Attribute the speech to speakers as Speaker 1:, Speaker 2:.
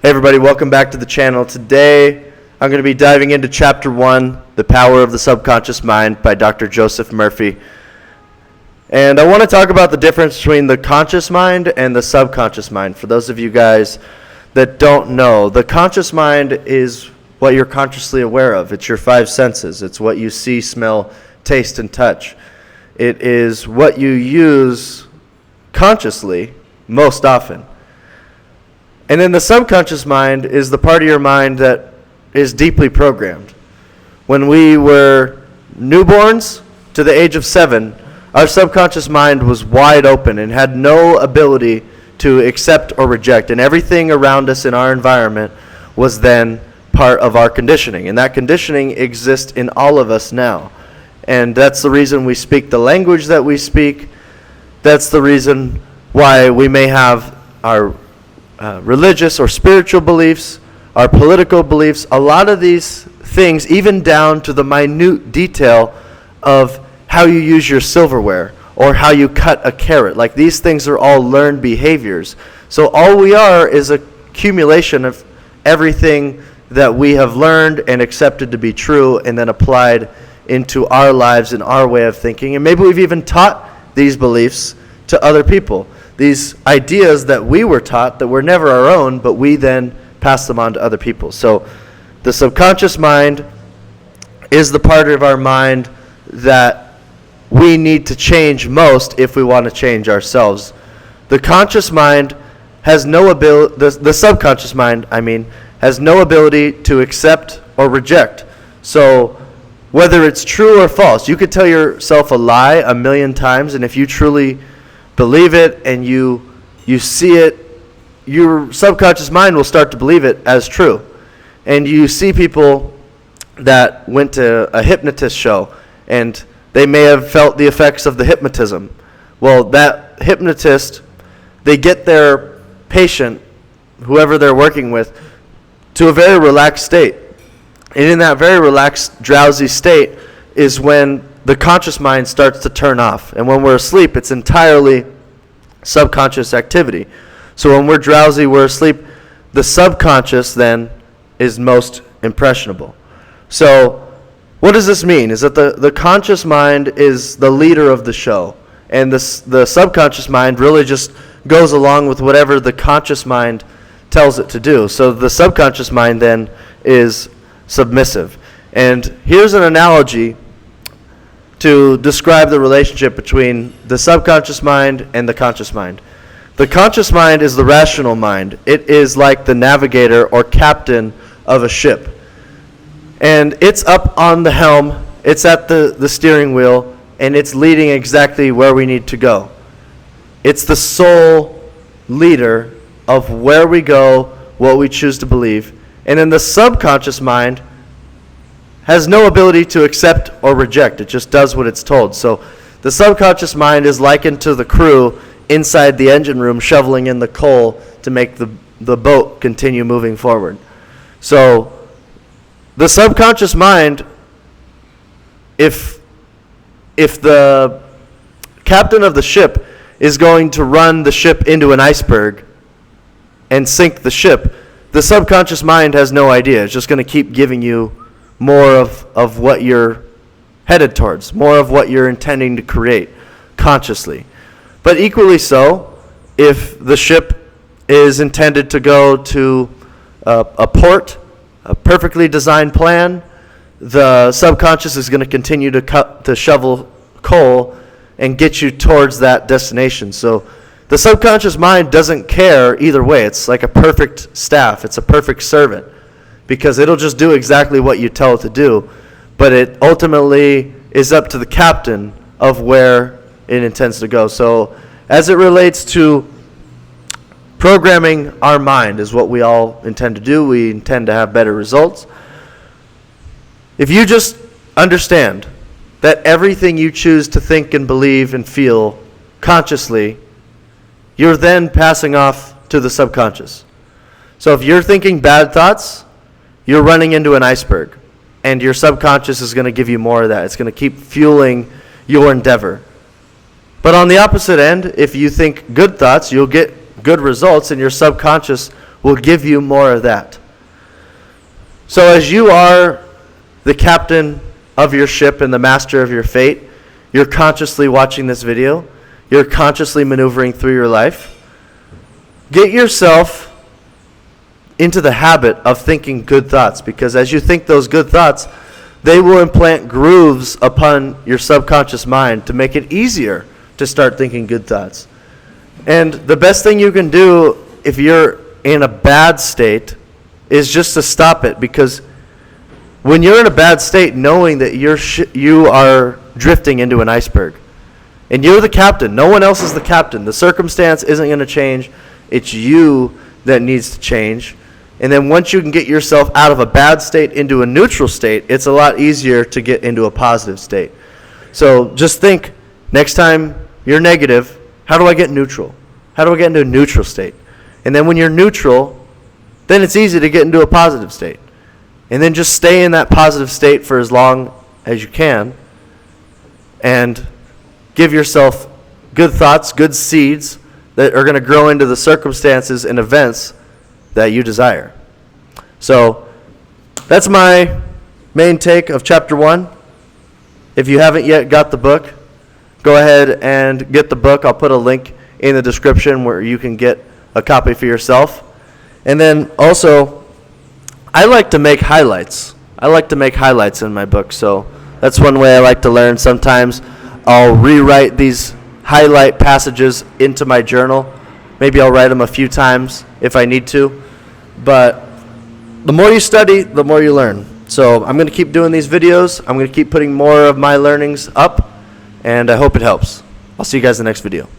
Speaker 1: Hey everybody, welcome back to the channel. Today I'm going to be diving into Chapter 1, The Power of the Subconscious Mind by Dr. Joseph Murphy. And I want to talk about the difference between the conscious mind and the subconscious mind. For those of you guys that don't know, the conscious mind is what you're consciously aware of. It's your five senses. It's what you see, smell, taste, and touch. It is what you use consciously most often. And then the subconscious mind is the part of your mind that is deeply programmed. When we were newborns to the age of 7, our subconscious mind was wide open and had no ability to accept or reject. And everything around us in our environment was then part of our conditioning. And that conditioning exists in all of us now. And that's the reason we speak the language that we speak. That's the reason why we may have our religious or spiritual beliefs, our political beliefs, a lot of these things, even down to the minute detail of how you use your silverware or how you cut a carrot. Like, these things are all learned behaviors. So all we are is an accumulation of everything that we have learned and accepted to be true and then applied into our lives and our way of thinking. And maybe we've even taught these beliefs to other people. These ideas that we were taught that were never our own, but we then pass them on to other people. So the subconscious mind is the part of our mind that we need to change most if we want to change ourselves. The conscious mind has no ability, the subconscious mind, has no ability to accept or reject. So whether it's true or false, you could tell yourself a lie 1,000,000 times, and if you truly believe it and you see it, your subconscious mind will start to believe it as true. And you see people that went to a hypnotist show and they may have felt the effects of the hypnotism. Well, that hypnotist, they get their patient, whoever they're working with, to a very relaxed state. And in that very relaxed, drowsy state is when the conscious mind starts to turn off. And when we're asleep, it's entirely subconscious activity. So when we're drowsy, we're asleep, the subconscious then is most impressionable. So what does this mean? Is that the conscious mind is the leader of the show, and the subconscious mind really just goes along with whatever the conscious mind tells it to do. So the subconscious mind then is submissive. And here's an analogy to describe the relationship between the subconscious mind and the conscious mind. The conscious mind is the rational mind. It is like the navigator or captain of a ship. And it's up on the helm, it's at the steering wheel, and it's leading exactly where we need to go. It's the sole leader of where we go, what we choose to believe. And then the subconscious mind has no ability to accept or reject. It just does what it's told. So the subconscious mind is likened to the crew inside the engine room shoveling in the coal to make the boat continue moving forward. So the subconscious mind, if the captain of the ship is going to run the ship into an iceberg and sink the ship, the subconscious mind has no idea. It's just going to keep giving you more of what you're headed towards, more of what you're intending to create consciously. But equally so, if the ship is intended to go to a port, a perfectly designed plan, the subconscious is going to continue to shovel coal and get you towards that destination. So the subconscious mind doesn't care either way. It's like a perfect staff. It's a perfect servant, because it'll just do exactly what you tell it to do. But it ultimately is up to the captain of where it intends to go. So as it relates to programming our mind is what we all intend to do. We intend to have better results. If you just understand that everything you choose to think and believe and feel consciously, you're then passing off to the subconscious. So if you're thinking bad thoughts, you're running into an iceberg, and your subconscious is going to give you more of that. It's going to keep fueling your endeavor. But on the opposite end, if you think good thoughts, you'll get good results, and your subconscious will give you more of that. So as you are the captain of your ship and the master of your fate, you're consciously watching this video, you're consciously maneuvering through your life. Get yourself into the habit of thinking good thoughts, because as you think those good thoughts, they will implant grooves upon your subconscious mind to make it easier to start thinking good thoughts. And the best thing you can do if you're in a bad state is just to stop it, because when you're in a bad state, knowing that you are drifting into an iceberg, and you're the captain, no one else is the captain. The circumstance isn't going to change. It's you that needs to change. And then once you can get yourself out of a bad state into a neutral state, it's a lot easier to get into a positive state. So just think, next time you're negative, how do I get neutral? How do I get into a neutral state? And then when you're neutral, then it's easy to get into a positive state. And then just stay in that positive state for as long as you can, and give yourself good thoughts, good seeds that are going to grow into the circumstances and events that you desire. So that's my main take of chapter 1. If you haven't yet got the book, go ahead and get the book. I'll put a link in the description where you can get a copy for yourself. And then also, I like to make highlights. I like to make highlights in my book, so that's one way I like to learn. Sometimes I'll rewrite these highlight passages into my journal. Maybe I'll write them a few times if I need to. But the more you study, the more you learn. So I'm going to keep doing these videos. I'm going to keep putting more of my learnings up, and I hope it helps. I'll see you guys in the next video.